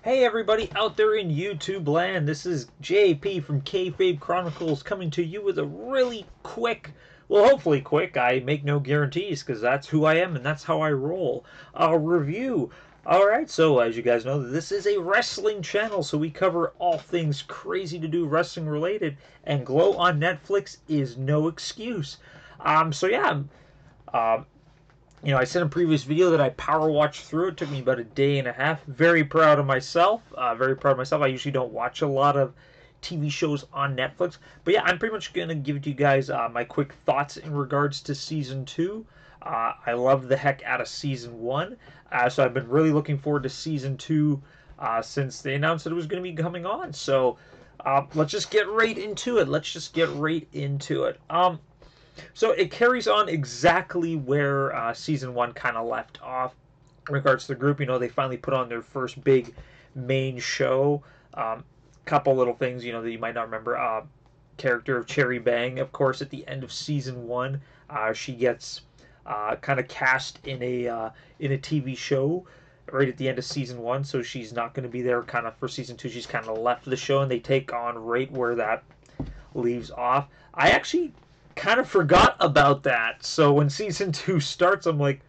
Hey everybody out there in YouTube land, this is JP from Kayfabe Chronicles coming to you with a really quick, well hopefully quick, I make no guarantees because that's who I am and that's how I roll, review. Alright, so as you guys know, this is a wrestling channel, so we cover all things crazy to do wrestling related, and Glow on Netflix is no excuse. So yeah, um, I said in a previous video that I power watched through. It took me about a day and a half. Very proud of myself. Very proud of myself. I usually don't watch a lot of TV shows on Netflix. But yeah, I'm pretty much going to give it to you guys my quick thoughts in regards to season 2. I love the heck out of season 1. So I've been really looking forward to season 2 since they announced that it was going to be coming on. So let's just get right into it. So it carries on exactly where season 1 kind of left off in regards to the group. They finally put on their first big main show. Couple little things, that you might not remember. Character of Cherry Bang, of course, at the end of season 1, she gets kind of cast in a TV show right at the end of season 1. So she's not going to be there kind of for season 2. She's kind of left the show, and they take on right where that leaves off. I actually kind of forgot about that. So when season 2 starts, I'm like,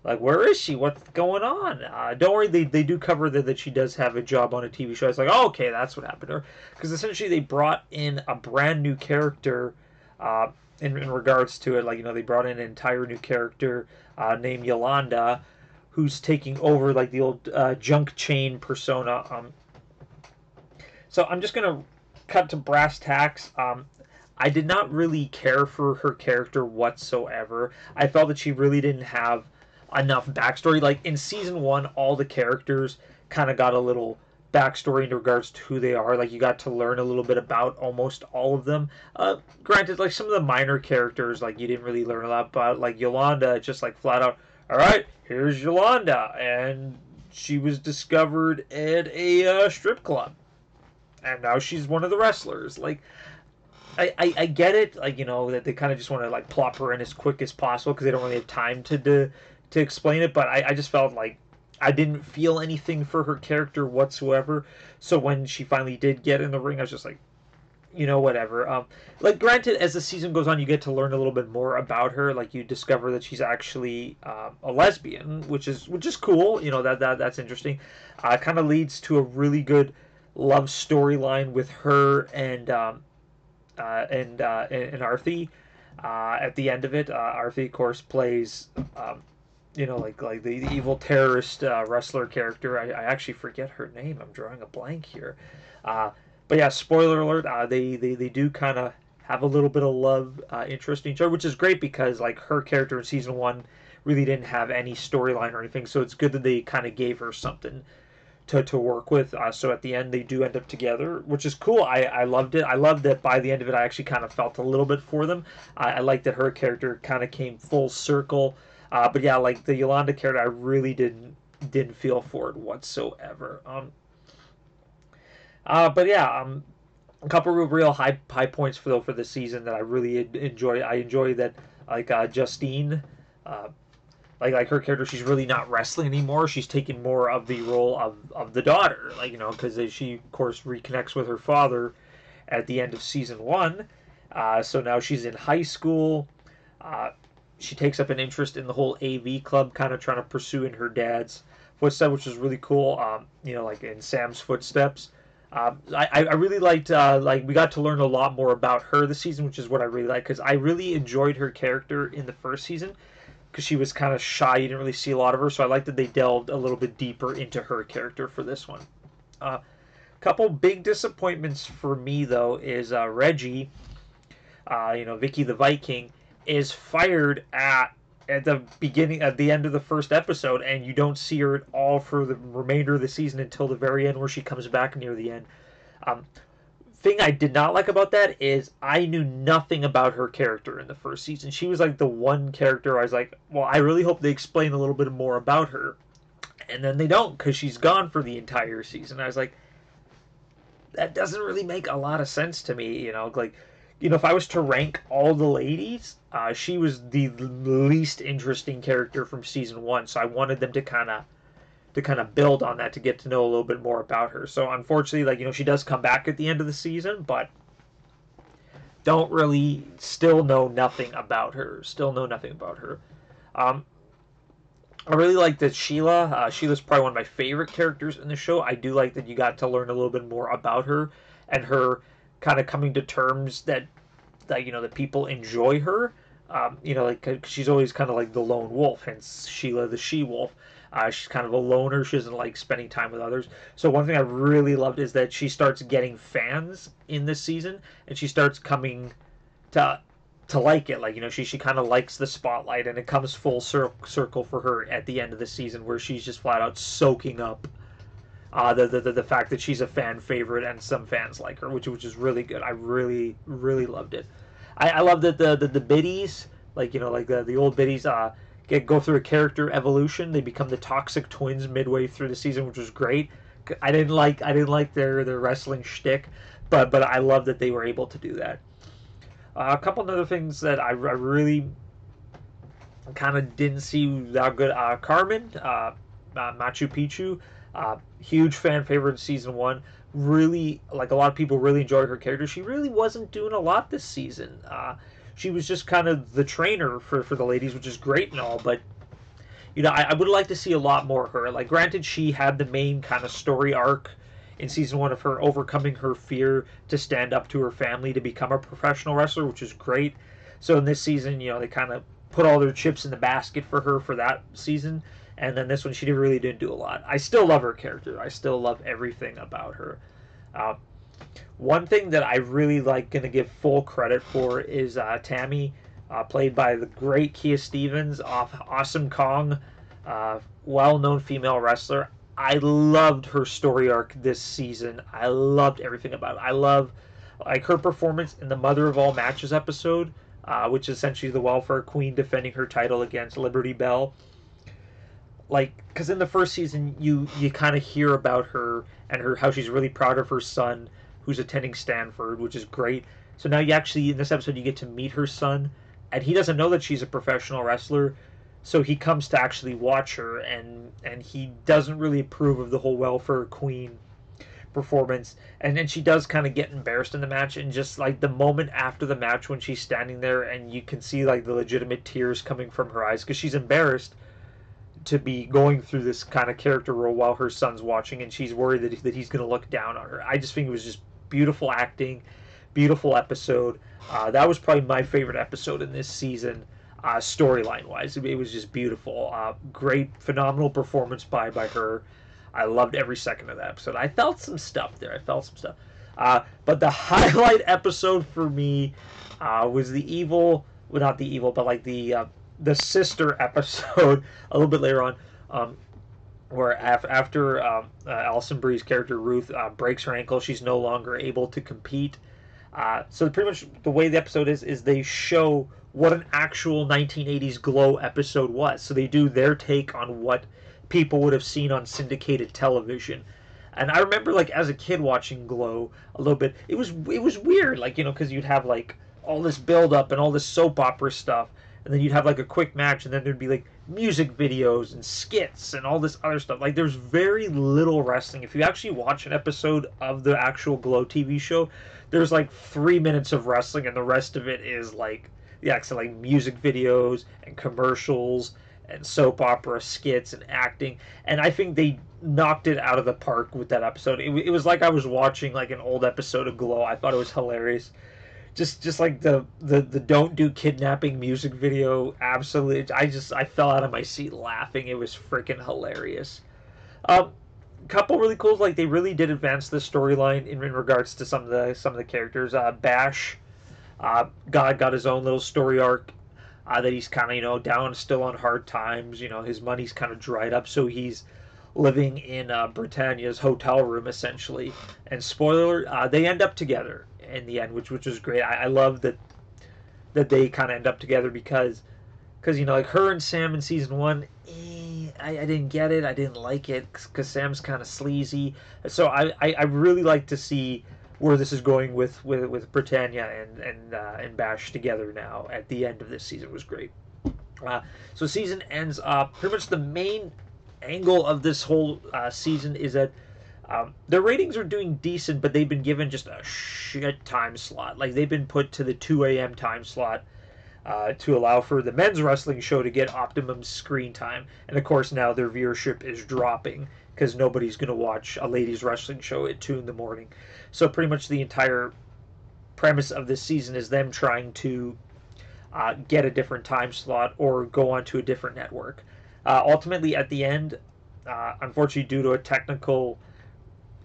where is she? What's going on? Don't worry, they do cover that she does have a job on a TV show. It's like, oh, okay, that's what happened to her. Because essentially they brought in a brand new character in regards to it. They brought in an entire new character named Yolanda, who's taking over like the old junk chain persona. So I'm just gonna cut to brass tacks. I did not really care for her character whatsoever. I felt that she really didn't have enough backstory. Like in season 1, all the characters kind of got a little backstory in regards to who they are. Like you got to learn a little bit about almost all of them. Granted, like some of the minor characters, like you didn't really learn a lot about. Like Yolanda, just like flat out, all right, here's Yolanda, and she was discovered at a strip club, and now she's one of the wrestlers. Like I get it, that they kind of just want to like plop her in as quick as possible because they don't really have time to explain it. But I just felt like I didn't feel anything for her character whatsoever. So when she finally did get in the ring, I was just like, whatever. Like granted, as the season goes on, you get to learn a little bit more about her. Like you discover that she's actually a lesbian, which is cool. That's interesting. Kind of leads to a really good love storyline with her and Arthi. At the end of it, Arthi, of course, plays like the evil terrorist wrestler character. I actually forget her name. I'm drawing a blank here. But yeah, spoiler alert. They do kind of have a little bit of love interest in each other, which is great because like her character in season 1 really didn't have any storyline or anything. So it's good that they kind of gave her something to work with. So at the end, they do end up together, which is cool. I loved it. I loved that by the end of it, I actually kind of felt a little bit for them. I liked that her character kind of came full circle. But yeah, like the Yolanda character, I really didn't feel for it whatsoever. But yeah, a couple of real high points for the season that I really enjoy. I enjoy that like Justine. Uh, like her character, she's really not wrestling anymore. She's taking more of the role of the daughter, because she of course reconnects with her father at the end of season 1. So now she's in high school. She takes up an interest in the whole AV club, kind of trying to pursue in her dad's footsteps, which is really cool. Like in Sam's footsteps. I really liked like we got to learn a lot more about her this season, which is what I really like because I really enjoyed her character in the first season because she was kind of shy. You didn't really see a lot of her, so I like that they delved a little bit deeper into her character for this one. Couple big disappointments for me though is Reggie, Vicky the Viking, is fired at the end of the first episode, and you don't see her at all for the remainder of the season until the very end, where she comes back near the end. Um, thing I did not like about that is I knew nothing about her character in the first season. She was like the one character I was like, well, I really hope they explain a little bit more about her. And then they don't because she's gone for the entire season. I was like, that doesn't really make a lot of sense to me. If I was to rank all the ladies, she was the least interesting character from season 1. So I wanted them to kind of to kind of build on that to get to know a little bit more about her. So unfortunately, like, she does come back at the end of the season, but don't really still know nothing about her. Still know nothing about her. Um, I really like that Sheila. Sheila's probably one of my favorite characters in the show. I do like that you got to learn a little bit more about her and her kind of coming to terms that that people enjoy her. Like 'cause she's always kind of like the lone wolf, hence Sheila the she wolf. She's kind of a loner. She doesn't like spending time with others. So one thing I really loved is that she starts getting fans in this season, and she starts coming to like it. Like, she kind of likes the spotlight, and it comes full circle for her at the end of the season, where she's just flat out soaking up the fact that she's a fan favorite and some fans like her, which is really good. I really really loved it. I love that the biddies, like, like the old biddies, go through a character evolution. They become the Toxic Twins midway through the season, which was great. I didn't like their wrestling shtick, but I love that they were able to do that. A couple of other things that I really kind of didn't see that good. Carmen, Machu Picchu, huge fan favorite in season one. Really, like, a lot of people really enjoy her character. She really wasn't doing a lot this season. She was just kind of the trainer for the ladies, which is great and all, but I would like to see a lot more of her. Like, granted, she had the main kind of story arc in season one of her overcoming her fear to stand up to her family to become a professional wrestler, which is great. So in this season, they kind of put all their chips in the basket for her for that season, and then this one she really didn't do a lot. I still love her character. I still love everything about her. Uh, One thing that I really like going to give full credit for is Tammy, played by the great Kia Stevens off Awesome Kong, well-known female wrestler. I loved her story arc this season. I loved everything about it. I love, like, her performance in the Mother of All Matches episode, which is essentially the Welfare Queen defending her title against Liberty Bell. Like, because in the first season you kind of hear about her and how she's really proud of her son who's attending Stanford, which is great. So now you actually, in this episode, you get to meet her son, and he doesn't know that she's a professional wrestler, so he comes to actually watch her, and he doesn't really approve of the whole Welfare Queen performance. And then she does kind of get embarrassed in the match, and just like the moment after the match when she's standing there and you can see like the legitimate tears coming from her eyes because she's embarrassed to be going through this kind of character role while her son's watching, and she's worried that he's going to look down on her. I just think it was just beautiful acting, beautiful episode. That was probably my favorite episode in this season, storyline wise. It was just beautiful. Great, phenomenal performance by her. I loved every second of that episode. I felt some stuff there. But the highlight episode for me was the evil, well, not the evil, but like the sister episode a little bit later on, where after Alison Brie's character Ruth breaks her ankle, she's no longer able to compete. So pretty much the way the episode is they show what an actual 1980s Glow episode was. So they do their take on what people would have seen on syndicated television. And I remember, like, as a kid watching Glow a little bit, it was weird, like, because you'd have like all this build up and all this soap opera stuff, and then you'd have like a quick match, and then there'd be like music videos and skits and all this other stuff. Like, there's very little wrestling. If you actually watch an episode of the actual Glow TV show, there's like 3 minutes of wrestling, and the rest of it is like, yeah, so like music videos and commercials and soap opera skits and acting. And I think they knocked it out of the park with that episode. It was like I was watching like an old episode of Glow. I thought it was hilarious. Just like the Don't Do Kidnapping music video, absolutely. I fell out of my seat laughing. It was freaking hilarious. Couple really cool, like, they really did advance the storyline in regards to some of the characters. Bash, got his own little story arc. That he's kind of down, still on hard times. His money's kind of dried up, so he's living in Britannia's hotel room essentially. And spoiler, they end up together in the end, which was great. I love that they kind of end up together because like her and Sam in season one, I didn't get it. I didn't like it because Sam's kind of sleazy. So I really like to see where this is going with Britannia and Bash together now at the end of this season. Was great. So season ends up pretty much the main angle of this whole season is that their ratings are doing decent, but they've been given just a shit time slot. Like, they've been put to the 2 a.m. time slot to allow for the men's wrestling show to get optimum screen time. And of course, now their viewership is dropping because nobody's going to watch a ladies' wrestling show at 2 in the morning. So, pretty much the entire premise of this season is them trying to get a different time slot or go onto a different network. Ultimately, at the end, unfortunately, due to a technical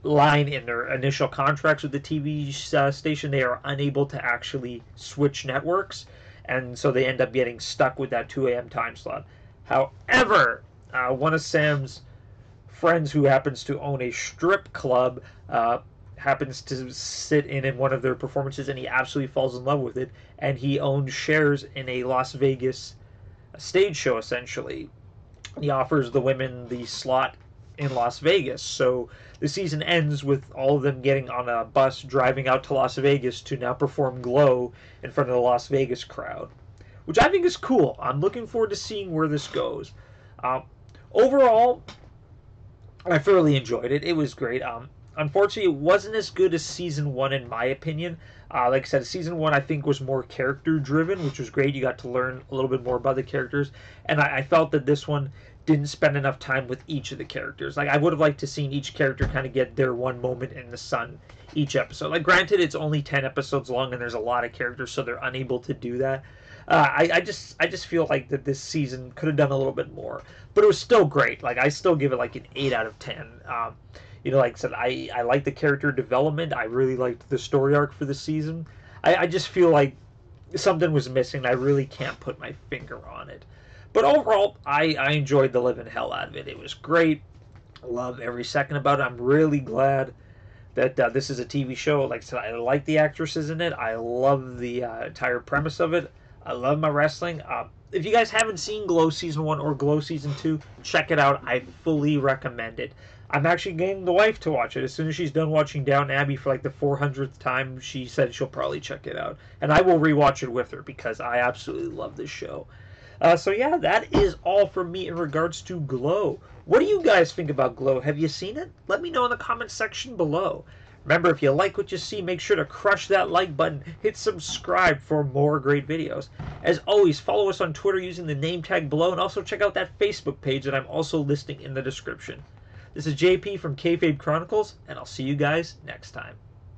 line in their initial contracts with the TV station, they are unable to actually switch networks, and so they end up getting stuck with that 2 a.m. time slot. However, one of Sam's friends who happens to own a strip club happens to sit in one of their performances, and he absolutely falls in love with it, and he owns shares in a Las Vegas stage show, essentially. He offers the women the slot in Las Vegas, so the season ends with all of them getting on a bus driving out to Las Vegas to now perform Glow in front of the Las Vegas crowd, which I think is cool. I'm looking forward to seeing where this goes. Overall, I thoroughly enjoyed it. It was great. Unfortunately, it wasn't as good as season 1 in my opinion. Like I said, season 1 I think was more character driven, which was great. You got to learn a little bit more about the characters, and I felt that this one didn't spend enough time with each of the characters. Like, I would have liked to seen each character kind of get their one moment in the sun each episode. Like, granted, it's only 10 episodes long and there's a lot of characters, so they're unable to do that. I just feel like that this season could have done a little bit more, but it was still great. Like, I still give it like an 8 out of 10. Like I said, I like the character development. I really liked the story arc for the season. I just feel like something was missing. I really can't put my finger on it. But overall, I enjoyed the living hell out of it. It was great. I love every second about it. I'm really glad that this is a TV show. Like I said, I like the actresses in it. I love the entire premise of it. I love my wrestling. If you guys haven't seen Glow Season 1 or Glow Season 2, check it out. I fully recommend it. I'm actually getting the wife to watch it. As soon as she's done watching Downton Abbey for like the 400th time, she said she'll probably check it out. And I will rewatch it with her because I absolutely love this show. So yeah, that is all from me in regards to Glow. What do you guys think about Glow? Have you seen it? Let me know in the comment section below. Remember, if you like what you see, make sure to crush that like button. Hit subscribe for more great videos. As always, follow us on Twitter using the name tag below, and also check out that Facebook page that I'm also listing in the description. This is JP from Kayfabe Chronicles, and I'll see you guys next time.